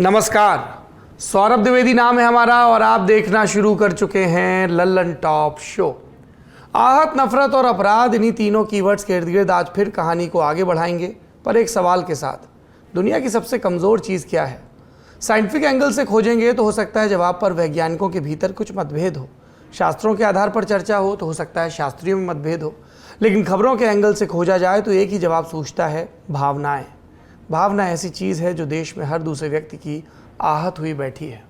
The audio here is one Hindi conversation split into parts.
नमस्कार, सौरभ द्विवेदी नाम है हमारा और आप देखना शुरू कर चुके हैं लल्लन टॉप शो। आहत, नफरत और अपराध, इन्हीं तीनों कीवर्ड्स के इर्द गिर्द आज फिर कहानी को आगे बढ़ाएंगे, पर एक सवाल के साथ। दुनिया की सबसे कमज़ोर चीज़ क्या है? साइंटिफिक एंगल से खोजेंगे तो हो सकता है जवाब पर वैज्ञानिकों के भीतर कुछ मतभेद हो, शास्त्रों के आधार पर चर्चा हो तो हो सकता है शास्त्रियों में मतभेद हो, लेकिन खबरों के एंगल से खोजा जाए तो एक ही जवाब सूझता है: भावनाएं। भावना ऐसी चीज़ है जो देश में हर दूसरे व्यक्ति की आहत हुई बैठी है।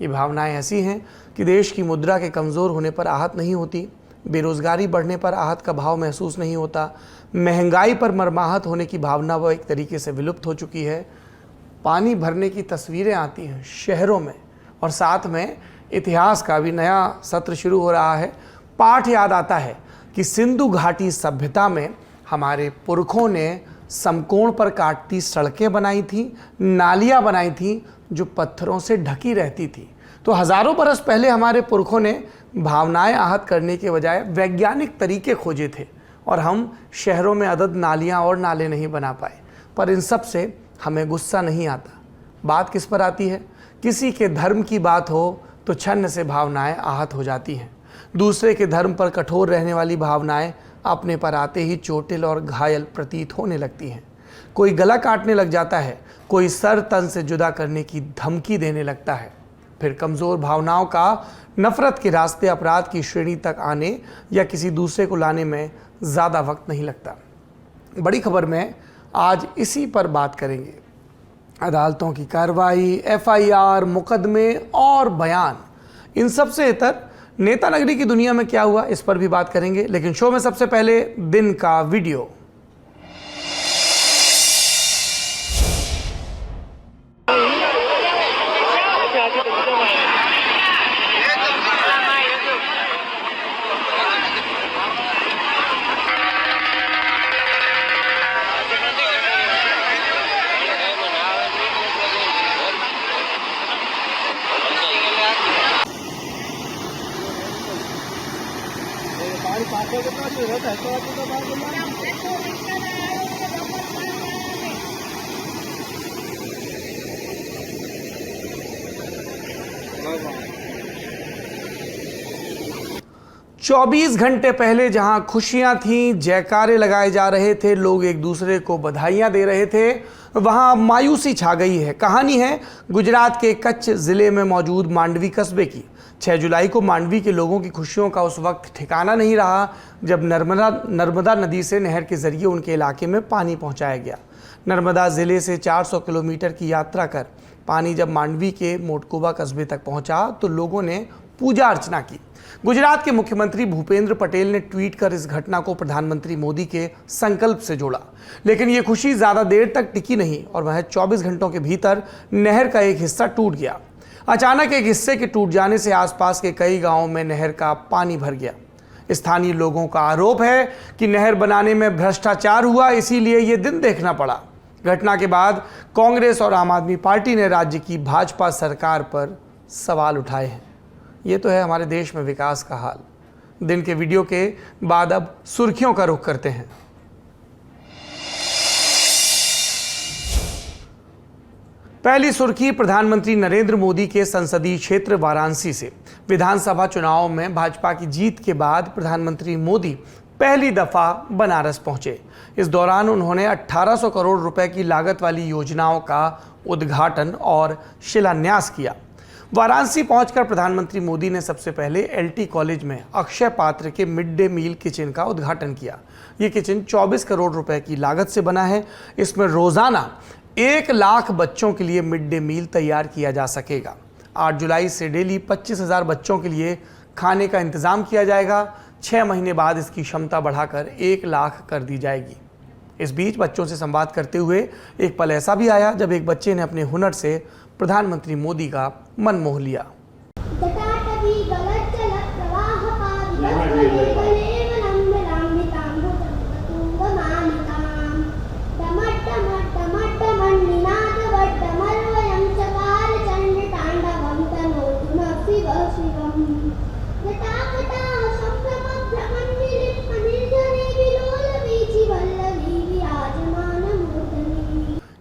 ये भावनाएं ऐसी हैं कि देश की मुद्रा के कमज़ोर होने पर आहत नहीं होती, बेरोज़गारी बढ़ने पर आहत का भाव महसूस नहीं होता, महंगाई पर मर्माहत होने की भावना वो एक तरीके से विलुप्त हो चुकी है। पानी भरने की तस्वीरें आती हैं शहरों में और साथ में इतिहास का भी नया सत्र शुरू हो रहा है। पाठ याद आता है कि सिंधु घाटी सभ्यता में हमारे पुरखों ने समकोण पर काटती सड़कें बनाई थी, नालियाँ बनाई थी जो पत्थरों से ढकी रहती थी। तो हज़ारों बरस पहले हमारे पुरखों ने भावनाएं आहत करने के बजाय वैज्ञानिक तरीके खोजे थे और हम शहरों में अदद नालियाँ और नाले नहीं बना पाए। पर इन सब से हमें गुस्सा नहीं आता। बात किस पर आती है? किसी के धर्म की बात हो तो छन्न से भावनाएं आहत हो जाती हैं। दूसरे के धर्म पर कठोर रहने वाली भावनाएं अपने पर आते ही चोटिल और घायल प्रतीत होने लगती हैं। कोई गला काटने लग जाता है, कोई सर तन से जुदा करने की धमकी देने लगता है। फिर कमज़ोर भावनाओं का नफरत के रास्ते अपराध की श्रेणी तक आने या किसी दूसरे को लाने में ज़्यादा वक्त नहीं लगता। बड़ी खबर में आज इसी पर बात करेंगे। अदालतों की कार्रवाई, FIR, मुकदमे और बयान, इन सब से इतर नेता नगरी की दुनिया में क्या हुआ, इस पर भी बात करेंगे। लेकिन शो में सबसे पहले दिन का वीडियो। चौबीस घंटे पहले जहां खुशियां थीं, जयकारे लगाए जा रहे थे, लोग एक दूसरे को बधाइयां दे रहे थे, वहां मायूसी छा गई है। कहानी है गुजरात के कच्छ जिले में मौजूद मांडवी कस्बे की। 6 जुलाई को मांडवी के लोगों की खुशियों का उस वक्त ठिकाना नहीं रहा जब नर्मदा नदी से नहर के जरिए उनके इलाके में पानी पहुंचाया गया। नर्मदा जिले से 400 किलोमीटर की यात्रा कर पानी जब मांडवी के मोटकुबा कस्बे तक पहुंचा तो लोगों ने पूजा अर्चना की। गुजरात के मुख्यमंत्री भूपेंद्र पटेल ने ट्वीट कर इस घटना को प्रधानमंत्री मोदी के संकल्प से जोड़ा। लेकिन ये खुशी ज़्यादा देर तक टिकी नहीं और वह 24 घंटों के भीतर नहर का एक हिस्सा टूट गया। अचानक एक हिस्से के टूट जाने से आसपास के कई गांवों में नहर का पानी भर गया। स्थानीय लोगों का आरोप है कि नहर बनाने में भ्रष्टाचार हुआ, इसीलिए ये दिन देखना पड़ा। घटना के बाद कांग्रेस और आम आदमी पार्टी ने राज्य की भाजपा सरकार पर सवाल उठाए हैं। ये तो है हमारे देश में विकास का हाल। दिन के वीडियो के बाद अब सुर्खियों का रुख करते हैं। पहली सुर्खी प्रधानमंत्री नरेंद्र मोदी के संसदीय क्षेत्र वाराणसी से। विधानसभा चुनाव में भाजपा की जीत के बाद प्रधानमंत्री मोदी पहली दफा बनारस पहुंचे। इस दौरान उन्होंने 1800 करोड़ रुपए की लागत वाली योजनाओं का उद्घाटन और शिलान्यास किया। वाराणसी पहुंचकर प्रधानमंत्री मोदी ने सबसे पहले LT कॉलेज में अक्षय पात्र के मिड डे मील किचन का उद्घाटन किया। ये किचन 24 करोड़ रुपए की लागत से बना है। इसमें रोजाना 1 लाख बच्चों के लिए मिड डे मील तैयार किया जा सकेगा। 8 जुलाई से डेली 25,000 बच्चों के लिए खाने का इंतजाम किया जाएगा। 6 महीने बाद इसकी क्षमता बढ़ाकर 1 लाख कर दी जाएगी। इस बीच बच्चों से संवाद करते हुए एक पल ऐसा भी आया जब एक बच्चे ने अपने हुनर से प्रधानमंत्री मोदी का मन मोह लिया।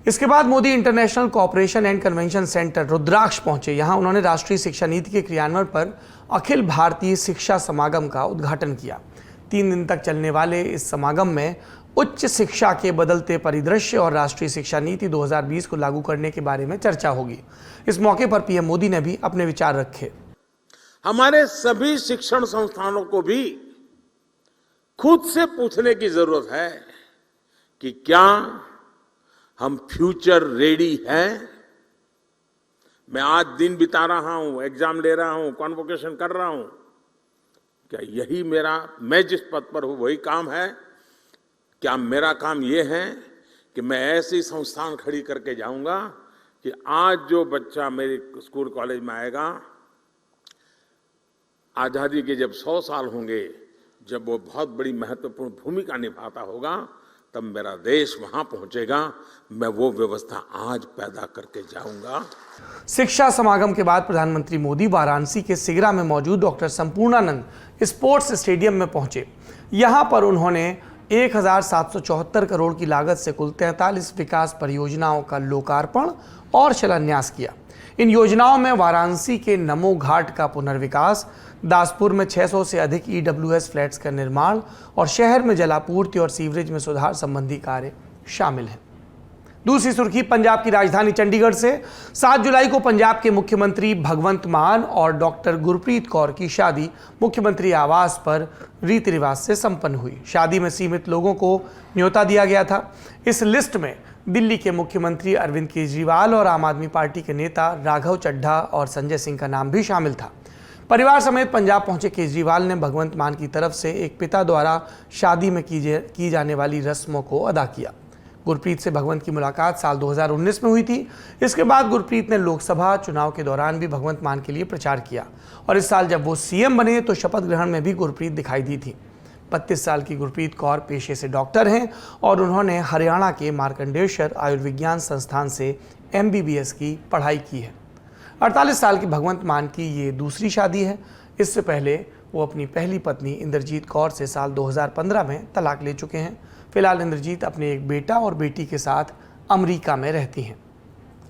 इसके बाद Modi international cooperation and convention centre Rudraksh पहुंचे। यहां उन्होंने राष्ट्रीय शिक्षा नीति के क्रियान्वयन पर अखिल भारतीय शिक्षा समागम का उद्घाटन किया। 3 दिन तक चलने वाले इस समागम में उच्च शिक्षा के बदलते परिदृश्य और राष्ट्रीय शिक्षा नीति 2020 को लागू करने के बारे में चर्चा होगी। इस मौके पर पीएम मोदी ने भी अपने विचार रखे। हमारे सभी शिक्षण संस्थानों को भी खुद से पूछने की जरूरत है कि क्या हम फ्यूचर रेडी हैं? मैं आज दिन बिता रहा हूं, एग्जाम ले रहा हूं, कॉन्वोकेशन कर रहा हूं। क्या यही मैं जिस पद पर हूं वही काम है? क्या मेरा काम यह है कि मैं ऐसी संस्थान खड़ी करके जाऊंगा कि आज जो बच्चा मेरे स्कूल कॉलेज में आएगा, आजादी के जब 100 साल होंगे, जब वो बहुत बड़ी महत्वपूर्ण भूमिका निभाता होगा, तब मेरा देश वहां पहुंचेगा। मैं वो व्यवस्था आज पैदा करके जाऊंगा। शिक्षा समागम के बाद प्रधानमंत्री मोदी वाराणसी के सिगरा में मौजूद डॉक्टर संपूर्णानंद स्पोर्ट्स स्टेडियम में पहुंचे। यहां पर उन्होंने 1774 करोड़ की लागत से कुल 43 विकास परियोजनाओं का लोकार्पण और शिलान्यास किया। इन योजनाओं में वाराणसी के नमो घाट का पुनर्विकास, दासपुर में 600 से अधिक EWS फ्लैट्स का निर्माण और शहर में जलापूर्ति और सीवरेज में सुधार संबंधी कार्य शामिल हैं। दूसरी सुर्खी पंजाब की राजधानी चंडीगढ़ से 7 जुलाई को पंजाब के मुख्यमंत्री भगवंत मान और डॉक्टर गुरप्रीत कौर की शादी मुख्यमंत्री आवास पर रीति रिवाज से संपन्न हुई। शादी में सीमित लोगों को न्योता दिया गया था। इस लिस्ट में दिल्ली के मुख्यमंत्री अरविंद केजरीवाल और आम आदमी पार्टी के नेता राघव चड्ढा और संजय सिंह का नाम भी शामिल था। परिवार समेत पंजाब पहुंचे केजरीवाल ने भगवंत मान की तरफ से एक पिता द्वारा शादी में की जाने वाली रस्मों को अदा किया। गुरप्रीत से भगवंत की मुलाकात साल 2019 में हुई थी। इसके बाद गुरप्रीत ने लोकसभा चुनाव के दौरान भी भगवंत मान के लिए प्रचार किया और इस साल जब वो सीएम बने तो शपथ ग्रहण में भी गुरप्रीत दिखाई दी थी। 32 साल की गुरप्रीत कौर पेशे से डॉक्टर हैं और उन्होंने हरियाणा के मार्कंडेश्वर आयुर्विज्ञान संस्थान से MBBS की पढ़ाई की है। 48 साल की भगवंत मान की ये दूसरी शादी है। इससे पहले वो अपनी पहली पत्नी इंद्रजीत कौर से साल 2015 में तलाक ले चुके हैं। फिलहाल इंद्रजीत अपने एक बेटा और बेटी के साथ अमेरिका में रहती हैं।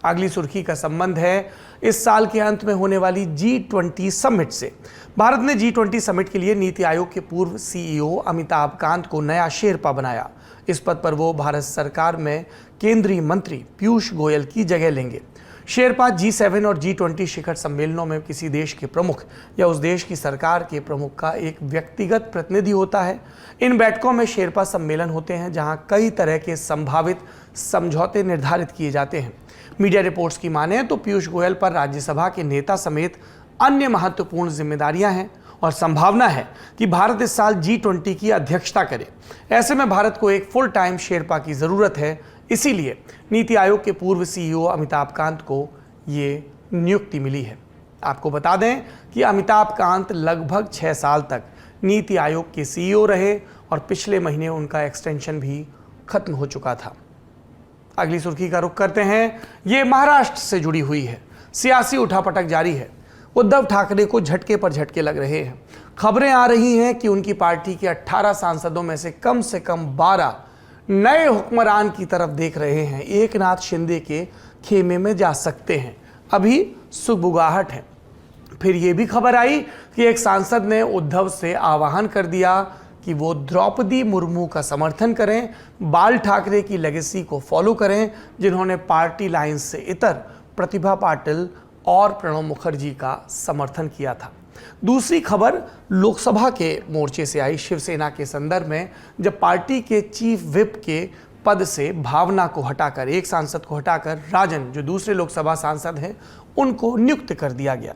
अगली सुर्खी का संबंध है इस साल के अंत में होने वाली G20 समिट से। भारत ने G20 समिट के लिए नीति आयोग के पूर्व CEO अमिताभ कांत को नया शेरपा बनाया। इस पद पर वो भारत सरकार में केंद्रीय मंत्री पीयूष गोयल की जगह लेंगे। शेरपा G7 और G20 शिखर सम्मेलनों में किसी देश के प्रमुख या उस देश की सरकार के प्रमुख का एक व्यक्तिगत प्रतिनिधि होता है। इन बैठकों में शेरपा सम्मेलन होते हैं जहां कई तरह के संभावित समझौते निर्धारित किए जाते हैं। मीडिया रिपोर्ट्स की माने तो पीयूष गोयल पर राज्यसभा के नेता समेत अन्य महत्वपूर्ण जिम्मेदारियां हैं और संभावना है कि भारत इस साल G20 की अध्यक्षता करे। ऐसे में भारत को एक फुल टाइम शेरपा की जरूरत है। इसीलिए नीति आयोग के पूर्व CEO अमिताभ कांत को ये नियुक्ति मिली है। आपको बता दें कि अमिताभ कांत लगभग 6 साल तक नीति आयोग के CEO रहे और पिछले महीने उनका एक्सटेंशन भी खत्म हो चुका था। अगली सुर्खी का रुख करते हैं। ये महाराष्ट्र से जुड़ी हुई है। सियासी उठापटक जारी है। उद्धव ठाकरे को झटके पर झटके लग रहे हैं। खबरें आ रही हैं कि उनकी पार्टी के 18 सांसदों में से कम 12 नए हुक्मरान की तरफ देख रहे हैं। एकनाथ शिंदे के खेमे में जा सकते हैं। अभी सुगबुगाहट है। फिर यह भी खबर आई कि एक सांसद ने उद्धव से आह्वान कर दिया कि वो द्रौपदी मुर्मू का समर्थन करें, बाल ठाकरे की लेगेसी को फॉलो करें, जिन्होंने पार्टी लाइन से इतर प्रतिभा पाटिल और प्रणब मुखर्जी का समर्थन किया था। दूसरी खबर लोकसभा के मोर्चे से आई शिवसेना के संदर्भ में, जब पार्टी के चीफ विप के पद से भावना को हटाकर, एक सांसद को हटाकर राजन जो दूसरे लोकसभा सांसद हैं उनको नियुक्त कर दिया गया।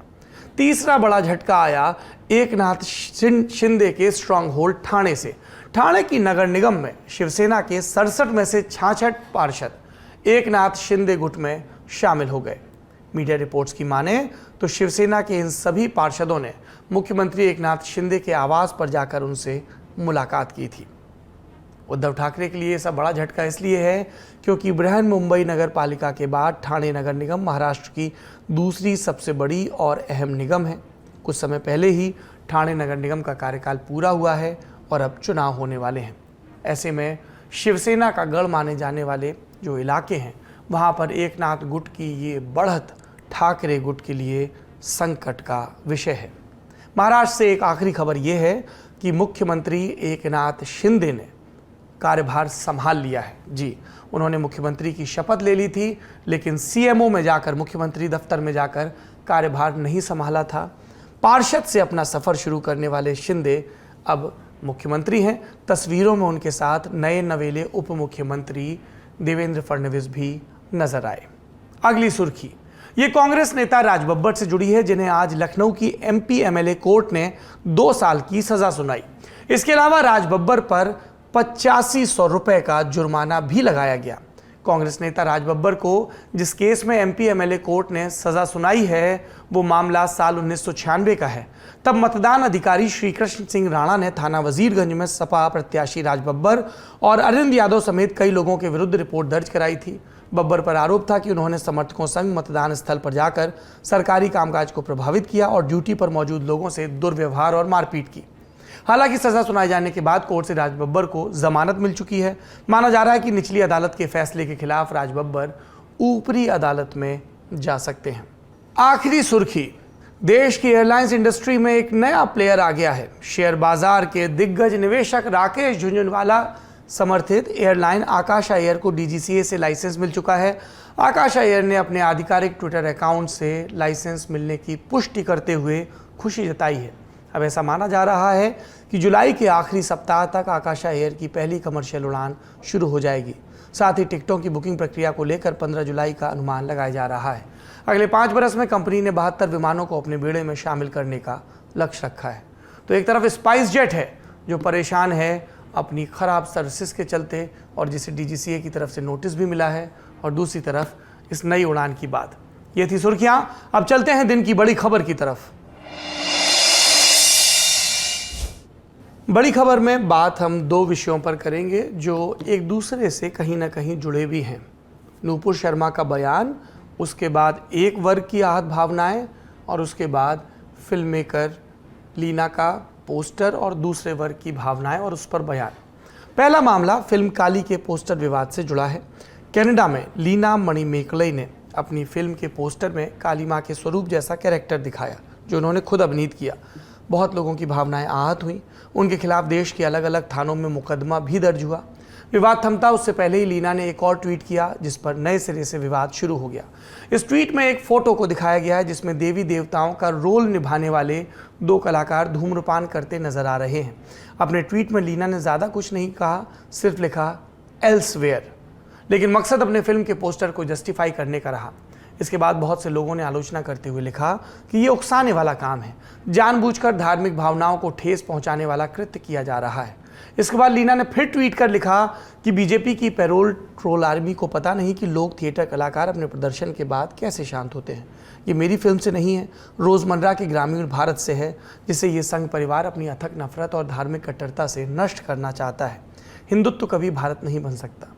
तीसरा बड़ा झटका आया एकनाथ शिंदे के स्ट्रांग होल्ड ठाणे से। ठाणे की नगर निगम में शिवसेना के 67 में से 66 पार्षद एकनाथ शिंदे गुट में शामिल हो गए। मीडिया रिपोर्ट्स की माने तो शिवसेना के इन सभी पार्षदों ने मुख्यमंत्री एकनाथ शिंदे के आवास पर जाकर उनसे मुलाकात की थी। उद्धव ठाकरे के लिए सब बड़ा झटका इसलिए है क्योंकि बृहन मुंबई नगर पालिका के बाद ठाणे नगर निगम महाराष्ट्र की दूसरी सबसे बड़ी और अहम निगम है। कुछ समय पहले ही ठाणे नगर निगम का कार्यकाल पूरा हुआ है और अब चुनाव होने वाले हैं। ऐसे में शिवसेना का गढ़ माने जाने वाले जो इलाके हैं वहाँ पर एकनाथ गुट की ये बढ़त ठाकरे गुट के लिए संकट का विषय है। महाराष्ट्र से एक आखिरी खबर ये है कि मुख्यमंत्री एकनाथ शिंदे ने कार्यभार संभाल लिया है। जी, उन्होंने मुख्यमंत्री की शपथ ले ली थी, लेकिन सीएमओ में जाकर, मुख्यमंत्री दफ्तर में जाकर कार्यभार नहीं संभाला था। पार्षद से अपना सफर शुरू करने वाले शिंदे अब मुख्यमंत्री हैं। तस्वीरों में उनके साथ नए नवेले उप मुख्यमंत्री देवेंद्र फडणवीस भी नजर आए। अगली सुर्खी, ये कांग्रेस नेता राज बब्बर से जुड़ी है, जिन्हें आज लखनऊ की एमपी एमएलए कोर्ट ने 2 साल की सजा सुनाई। इसके अलावा राज बब्बर पर 8500 रुपए का जुर्माना भी लगाया गया। कांग्रेस नेता राज बब्बर को जिस केस में एमपी एमएलए कोर्ट ने सजा सुनाई है, वो मामला साल 1996 का है। तब मतदान अधिकारी श्री कृष्ण सिंह राणा ने थाना वजीरगंज में सपा प्रत्याशी राज बब्बर और अरविंद यादव समेत कई लोगों के विरुद्ध रिपोर्ट दर्ज कराई थी। बब्बर पर आरोप था कि उन्होंने समर्थकों संग मतदान स्थल पर जाकर सरकारी कामकाज को प्रभावित किया और ड्यूटी पर मौजूद लोगों से दुर्व्यवहार और मारपीट की। हालांकि सजा सुनाए जाने के बाद कोर्ट से राज बब्बर को जमानत मिल चुकी है। माना जा रहा है कि निचली अदालत के फैसले के खिलाफ राज बब्बर ऊपरी अदालत में जा सकते हैं। आखिरी सुर्खी, देश की एयरलाइंस इंडस्ट्री में एक नया प्लेयर आ गया है। शेयर बाजार के दिग्गज निवेशक राकेश झुंझुनवाला समर्थित एयरलाइन आकाशा एयर को डीजीसीए से लाइसेंस मिल चुका है। आकाशा एयर ने अपने आधिकारिक ट्विटर अकाउंट से लाइसेंस मिलने की पुष्टि करते हुए खुशी जताई है। अब ऐसा माना जा रहा है कि जुलाई के आखिरी सप्ताह तक आकाशा एयर की पहली कमर्शियल उड़ान शुरू हो जाएगी। साथ ही टिकटों की बुकिंग प्रक्रिया को लेकर 15 जुलाई का अनुमान लगाया जा रहा है। अगले 5 बरस में कंपनी ने 72 विमानों को अपने बेड़े में शामिल करने का लक्ष्य रखा है। तो एक तरफ स्पाइस जेट है जो परेशान है अपनी खराब सर्विसेज के चलते और जिसे डीजीसीए की तरफ से नोटिस भी मिला है, और दूसरी तरफ इस नई उड़ान की बात। ये थी सुर्खियां। अब चलते हैं दिन की बड़ी खबर की तरफ। बड़ी खबर में बात हम 2 विषयों पर करेंगे जो एक दूसरे से कहीं ना कहीं जुड़े भी हैं। नूपुर शर्मा का बयान, उसके बाद एक वर्ग की आहत भावनाएं, और उसके बाद फिल्म मेकर लीना का पोस्टर और दूसरे वर्ग की भावनाएं और उस पर बयान। पहला मामला फिल्म काली के पोस्टर विवाद से जुड़ा है। कनाडा में लीना मणिमेकलई ने अपनी फिल्म के पोस्टर में काली मां के स्वरूप जैसा कैरेक्टर दिखाया, जो उन्होंने खुद अभिनीत किया। बहुत लोगों की भावनाएं आहत हुई। उनके खिलाफ देश के अलग अलग थानों में मुकदमा भी दर्ज हुआ। विवाद थमता उससे पहले ही लीना ने एक और ट्वीट किया, जिस पर नए सिरे से विवाद शुरू हो गया। इस ट्वीट में एक फोटो को दिखाया गया है जिसमें देवी देवताओं का रोल निभाने वाले 2 कलाकार धूम्रपान करते नजर आ रहे हैं। अपने ट्वीट में लीना ने ज़्यादा कुछ नहीं कहा, सिर्फ लिखा एल्सवेयर, लेकिन मकसद अपने फिल्म के पोस्टर को जस्टिफाई करने का रहा। इसके बाद बहुत से लोगों ने आलोचना करते हुए लिखा कि ये उकसाने वाला काम है, जानबूझकर धार्मिक भावनाओं को ठेस पहुंचाने वाला कृत्य किया जा रहा है। इसके बाद लीना ने फिर ट्वीट कर लिखा कि बीजेपी की पेरोल ट्रोल आर्मी को पता नहीं कि लोग थिएटर कलाकार अपने प्रदर्शन के बाद कैसे शांत होते हैं। ये मेरी फिल्म से नहीं है, रोज़मर्रा के ग्रामीण भारत से है, जिसे ये संघ परिवार अपनी अथक नफरत और धार्मिक कट्टरता से नष्ट करना चाहता है। हिंदुत्व कभी भारत नहीं बन सकता।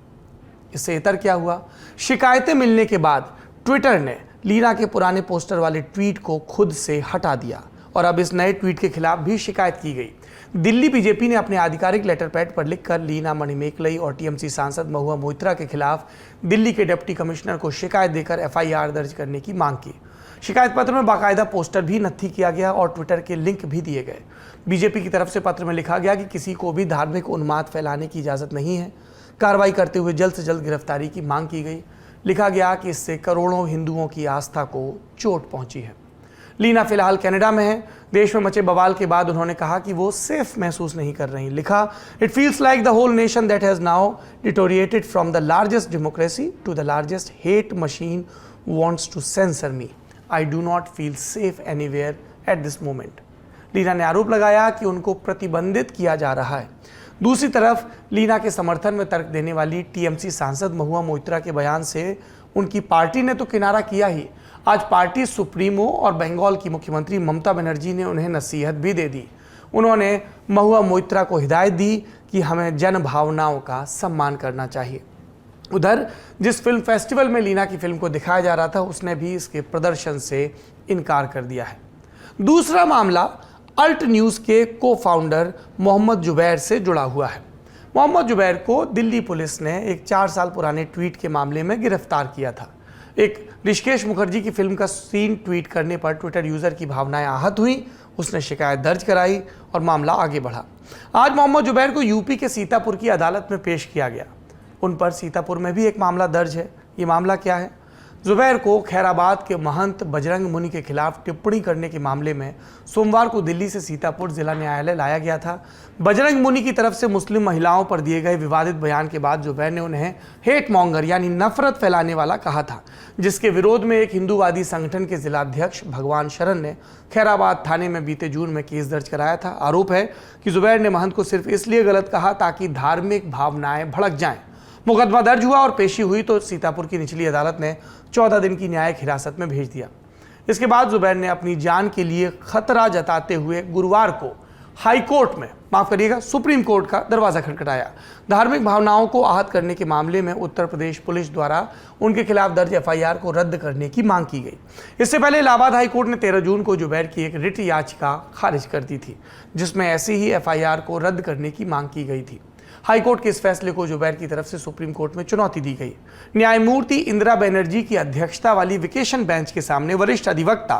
इससे इतर क्या हुआ, शिकायतें मिलने के बाद ट्विटर ने लीना के पुराने पोस्टर वाले ट्वीट को खुद से हटा दिया और अब इस नए ट्वीट के खिलाफ भी शिकायत की गई। दिल्ली बीजेपी ने अपने आधिकारिक लेटर पैड पर लिखकर लीना मणिमेकलई और टीएमसी सांसद महुआ मोइत्रा के खिलाफ दिल्ली के डिप्टी कमिश्नर को शिकायत देकर एफआईआर दर्ज करने की मांग की। शिकायत पत्र में बाकायदा पोस्टर भी नत्थी किया गया और ट्विटर के लिंक भी दिए गए। बीजेपी की तरफ से पत्र में लिखा गया कि किसी को भी धार्मिक उन्माद फैलाने की इजाज़त नहीं है। कार्रवाई करते हुए जल्द से जल्द गिरफ्तारी की मांग की गई। लिखा गया कि इससे करोड़ों हिंदुओं की आस्था को चोट पहुंची है। लीना फिलहाल कनाडा में है। देश में मचे बवाल के बाद उन्होंने कहा कि वो सेफ महसूस नहीं कर रही। लिखा, it feels like the whole nation that has now deteriorated from the largest democracy to the largest hate machine wants to censor me. I do not feel safe anywhere at this moment. Leena ने आरोप लगाया कि उनको प्रतिबंधित किया जा रहा है। दूसरी तरफ लीना के समर्थन में तर्क देने वाली टीएमसी सांसद महुआ मोइत्रा के बयान से उनकी पार्टी ने तो किनारा किया ही, आज पार्टी सुप्रीमो और बंगाल की मुख्यमंत्री ममता बनर्जी ने उन्हें नसीहत भी दे दी। उन्होंने महुआ मोइत्रा को हिदायत दी कि हमें जन भावनाओं का सम्मान करना चाहिए। उधर जिस फिल्म फेस्टिवल में लीना की फिल्म को दिखाया जा रहा था, उसने भी इसके प्रदर्शन से इनकार कर दिया है। दूसरा मामला अल्ट न्यूज़ के को फाउंडर मोहम्मद जुबैर से जुड़ा हुआ है। मोहम्मद जुबैर को दिल्ली पुलिस ने एक 4 साल पुराने ट्वीट के मामले में गिरफ्तार किया था। एक ऋषिकेश मुखर्जी की फिल्म का सीन ट्वीट करने पर ट्विटर यूजर की भावनाएं आहत हुई। उसने शिकायत दर्ज कराई और मामला आगे बढ़ा। आज मोहम्मद जुबैर को यूपी के सीतापुर की अदालत में पेश किया गया। उन पर सीतापुर में भी एक मामला दर्ज है। ये मामला क्या है? जुबैर को खैराबाद के महंत बजरंग मुनि के खिलाफ टिप्पणी करने के मामले में सोमवार को दिल्ली से सीतापुर जिला न्यायालय लाया गया था। बजरंग मुनि की तरफ से मुस्लिम महिलाओं पर दिए गए विवादित बयान के बाद जुबैर ने उन्हें हेट मॉन्गर यानी नफरत फैलाने वाला कहा था, जिसके विरोध में एक हिंदूवादी संगठन के जिलाध्यक्ष भगवान शरण ने खैराबाद थाने में बीते जून में केस दर्ज कराया था। आरोप है कि जुबैर ने महंत को सिर्फ इसलिए गलत कहा ताकि धार्मिक भावनाएं भड़क जाएं। मुकदमा दर्ज हुआ और पेशी हुई तो सीतापुर की निचली अदालत ने 14 दिन की न्यायिक हिरासत में भेज दिया। इसके बाद जुबैर ने अपनी जान के लिए खतरा जताते हुए गुरुवार को हाईकोर्ट में, माफ करिएगा, सुप्रीम कोर्ट का दरवाजा खटखटाया। धार्मिक भावनाओं को आहत करने के मामले में उत्तर प्रदेश पुलिस द्वारा उनके खिलाफ दर्ज एफआईआर को रद्द करने की मांग की गई। इससे पहले इलाहाबाद हाईकोर्ट ने 13 जून को जुबैर की एक रिट याचिका खारिज कर दी थी, जिसमें ऐसी ही एफआईआर को रद्द करने की मांग की गई थी। हाईकोर्ट के इस फैसले को जुबैर की तरफ से सुप्रीम कोर्ट में चुनौती दी गई। न्यायमूर्ति इंदिरा बनर्जी की अध्यक्षता वाली वेकेशन बेंच के सामने वरिष्ठ अधिवक्ता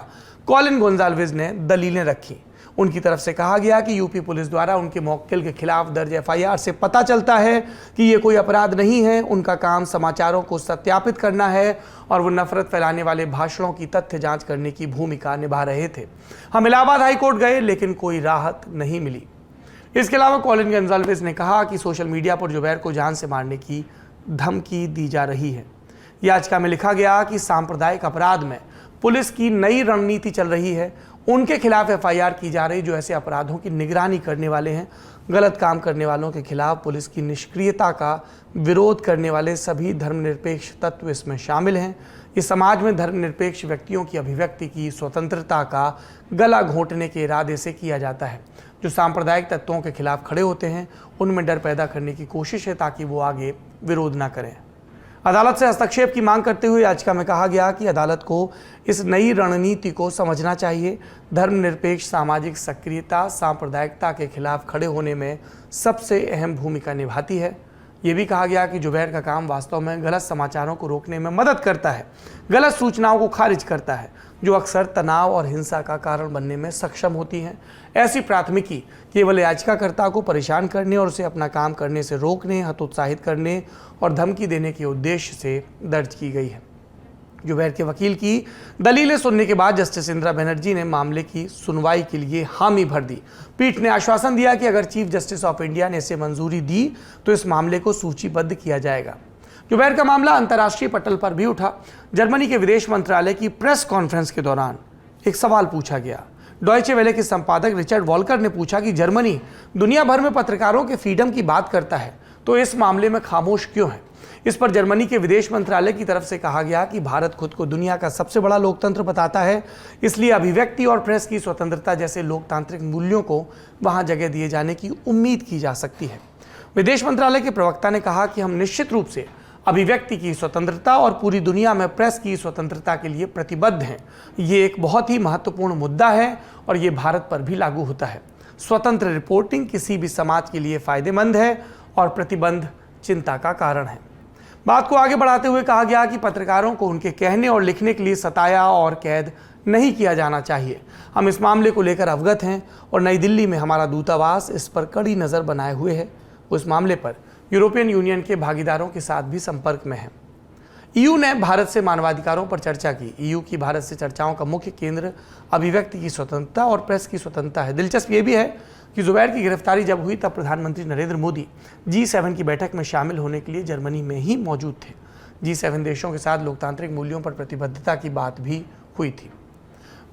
कॉलिन गोंजाल्विस ने दलीलें रखी। उनकी तरफ से कहा गया कि यूपी पुलिस द्वारा उनके मौक्किल के खिलाफ दर्ज एफआईआर से पता चलता है कि ये कोई अपराध नहीं है। उनका काम समाचारों को सत्यापित करना है और वो नफरत फैलाने वाले भाषणों की तथ्य जांच करने की भूमिका निभा रहे थे। हम इलाहाबाद हाईकोर्ट गए लेकिन कोई राहत नहीं मिली। इसके अलावा कॉलिन गोंजाल्विस ने कहा कि सोशल मीडिया पर जुबैर को जान से मारने की धमकी दी जा रही है। याचिका में लिखा गया कि सांप्रदायिक अपराध में पुलिस की नई रणनीति चल रही है। उनके खिलाफ एफआईआर की जा रही जो ऐसे अपराधों की निगरानी करने वाले हैं। गलत काम करने वालों के खिलाफ पुलिस की निष्क्रियता का विरोध करने वाले सभी धर्मनिरपेक्ष तत्व इसमें शामिल हैं। इस समाज में धर्मनिरपेक्ष व्यक्तियों की अभिव्यक्ति की स्वतंत्रता का गला घोंटने के इरादे से किया जाता है। जो सांप्रदायिक तत्वों के खिलाफ खड़े होते हैं उनमें डर पैदा करने की कोशिश है ताकि वो आगे विरोध ना करें। अदालत से हस्तक्षेप की मांग करते हुए याचिका में कहा गया कि अदालत को इस नई रणनीति को समझना चाहिए। धर्मनिरपेक्ष सामाजिक सक्रियता सांप्रदायिकता के खिलाफ खड़े होने में सबसे अहम भूमिका निभाती है। ये भी कहा गया कि जुबैर का काम वास्तव में गलत समाचारों को रोकने में मदद करता है, गलत सूचनाओं को खारिज करता है, जो अक्सर तनाव और हिंसा का कारण बनने में सक्षम होती हैं। ऐसी प्राथमिकी केवल याचिकाकर्ता को परेशान करने और उसे अपना काम करने से रोकने, हतोत्साहित करने और धमकी देने के उद्देश्य से दर्ज की गई है। जुबैर के वकील की दलीलें सुनने के बाद जस्टिस इंदिरा बनर्जी ने मामले की सुनवाई के लिए हामी भर दी। पीठ ने आश्वासन दिया कि अगर चीफ जस्टिस ऑफ इंडिया ने इसे मंजूरी दी तो इस मामले को सूचीबद्ध किया जाएगा। जुबैर का मामला अंतर्राष्ट्रीय पटल पर भी उठा। जर्मनी के विदेश मंत्रालय की प्रेस कॉन्फ्रेंस के दौरान एक सवाल पूछा गया। डॉयचे वेले के संपादक रिचर्ड वॉल्कर ने पूछा कि जर्मनी दुनिया भर में पत्रकारों के फ्रीडम की बात करता है तो इस मामले में खामोश क्यों है। इस पर जर्मनी के विदेश मंत्रालय की तरफ से कहा गया कि भारत खुद को दुनिया का सबसे बड़ा लोकतंत्र बताता है, इसलिए अभिव्यक्ति और प्रेस की स्वतंत्रता जैसे लोकतांत्रिक मूल्यों को वहां जगह दिए जाने की उम्मीद की जा सकती है। विदेश मंत्रालय के प्रवक्ता ने कहा कि हम निश्चित रूप से अभिव्यक्ति की स्वतंत्रता और पूरी दुनिया में प्रेस की स्वतंत्रता के लिए प्रतिबद्ध हैं। ये एक बहुत ही महत्वपूर्ण मुद्दा है और ये भारत पर भी लागू होता है। स्वतंत्र रिपोर्टिंग किसी भी समाज के लिए फायदेमंद है और प्रतिबंध चिंता का कारण है। बात को आगे बढ़ाते हुए कहा गया कि पत्रकारों को उनके कहने और लिखने के लिए सताया और कैद नहीं किया जाना चाहिए। हम इस मामले को लेकर अवगत हैं और नई दिल्ली में हमारा दूतावास इस पर कड़ी नज़र बनाए हुए है। उस मामले पर यूरोपियन यूनियन के भागीदारों के साथ भी संपर्क में है। ईयू ने भारत से मानवाधिकारों पर चर्चा की। ईयू की भारत से चर्चाओं का मुख्य केंद्र अभिव्यक्ति की स्वतंत्रता और प्रेस की स्वतंत्रता है। दिलचस्प ये भी है कि जुबैर की गिरफ्तारी जब हुई तब प्रधानमंत्री नरेंद्र मोदी G7 की बैठक में शामिल होने के लिए जर्मनी में ही मौजूद थे। G7 देशों के साथ लोकतांत्रिक मूल्यों पर प्रतिबद्धता की बात भी हुई थी।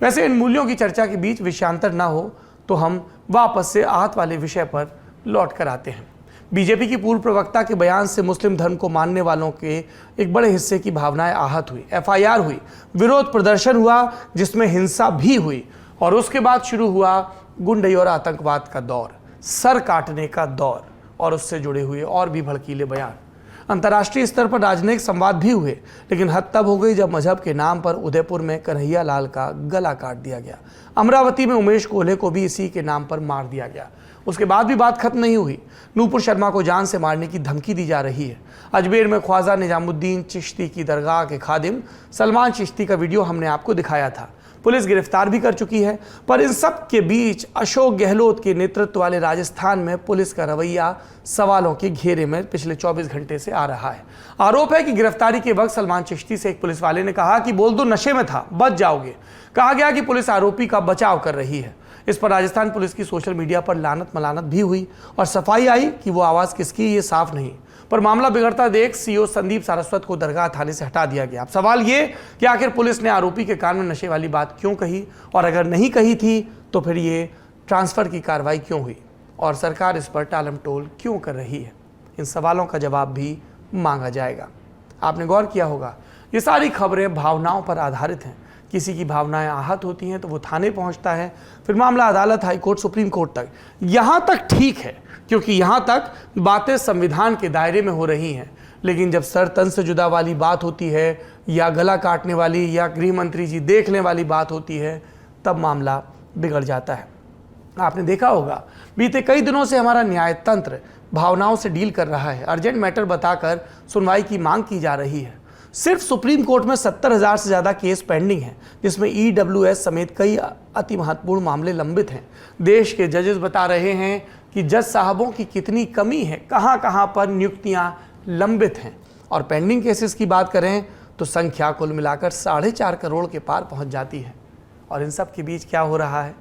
वैसे इन मूल्यों की चर्चा के बीच विषयांतर न हो तो हम वापस से आहत वाले विषय पर लौट कर आते हैं। बीजेपी की पूर्व प्रवक्ता के बयान से मुस्लिम धर्म को मानने वालों के एक बड़े हिस्से की भावनाएं आहत हुई। एफआईआर हुई, विरोध प्रदर्शन हुआ जिसमें हिंसा भी हुई और उसके बाद शुरू हुआ गुंडई और आतंकवाद का दौर, सर काटने का दौर और उससे जुड़े हुए और भी भड़कीले बयान। अंतर्राष्ट्रीय स्तर पर राजनयिक संवाद भी हुए, लेकिन हद तब हो गई जब मजहब के नाम पर उदयपुर में कन्हैया लाल का गला काट दिया गया। अमरावती में उमेश कोल्हे को भी इसी के नाम पर मार दिया गया। उसके बाद भी बात खत्म नहीं हुई। नूपुर शर्मा को जान से मारने की धमकी दी जा रही है। अजमेर में ख्वाजा निजामुद्दीन चिश्ती की दरगाह के खादिम सलमान चिश्ती का वीडियो हमने आपको दिखाया था। पुलिस गिरफ्तार भी कर चुकी है। पर इन सब के बीच अशोक गहलोत के नेतृत्व वाले राजस्थान में पुलिस का रवैया सवालों के घेरे में पिछले 24 घंटे से आ रहा है। आरोप है कि गिरफ्तारी के वक्त सलमान चिश्ती से एक पुलिस वाले ने कहा कि बोल दो नशे में था, बच जाओगे। कहा गया कि पुलिस आरोपी का बचाव कर रही है। इस पर राजस्थान पुलिस की सोशल मीडिया पर लानत मलानत भी हुई और सफाई आई कि वो आवाज़ किसकी ये साफ नहीं। पर मामला बिगड़ता देख सीओ संदीप सारस्वत को दरगाह थाने से हटा दिया गया। अब सवाल ये कि आखिर पुलिस ने आरोपी के कान में नशे वाली बात क्यों कही, और अगर नहीं कही थी तो फिर ये ट्रांसफ़र की कार्रवाई क्यों हुई, और सरकार इस पर टालम टोल क्यों कर रही है। इन सवालों का जवाब भी मांगा जाएगा। आपने गौर किया होगा, ये सारी खबरें भावनाओं पर आधारित हैं। किसी की भावनाएं आहत होती हैं तो वो थाने पहुंचता है, फिर मामला अदालत, हाई कोर्ट, सुप्रीम कोर्ट तक। यहाँ तक ठीक है क्योंकि यहाँ तक बातें संविधान के दायरे में हो रही हैं, लेकिन जब सर तन से जुदा वाली बात होती है या गला काटने वाली या गृह मंत्री जी देखने वाली बात होती है, तब मामला बिगड़ जाता है। आपने देखा होगा, बीते कई दिनों से हमारा न्याय तंत्र भावनाओं से डील कर रहा है। अर्जेंट मैटर बताकर सुनवाई की मांग की जा रही है। सिर्फ सुप्रीम कोर्ट में 70,000 से ज़्यादा केस पेंडिंग हैं, जिसमें EWS समेत कई अति महत्वपूर्ण मामले लंबित हैं। देश के जजेस बता रहे हैं कि जज साहबों की कितनी कमी है, कहां कहां पर नियुक्तियां लंबित हैं। और पेंडिंग केसेस की बात करें तो संख्या कुल मिलाकर 4.5 करोड़ के पार पहुंच जाती है। और इन सब के बीच क्या हो रहा है?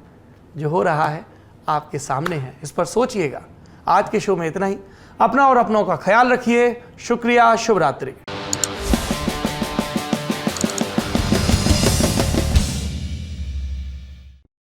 जो हो रहा है आपके सामने है, इस पर सोचिएगा। आज के शो में इतना ही। अपना और अपनों का ख्याल रखिए। शुक्रिया। शुभ रात्रि।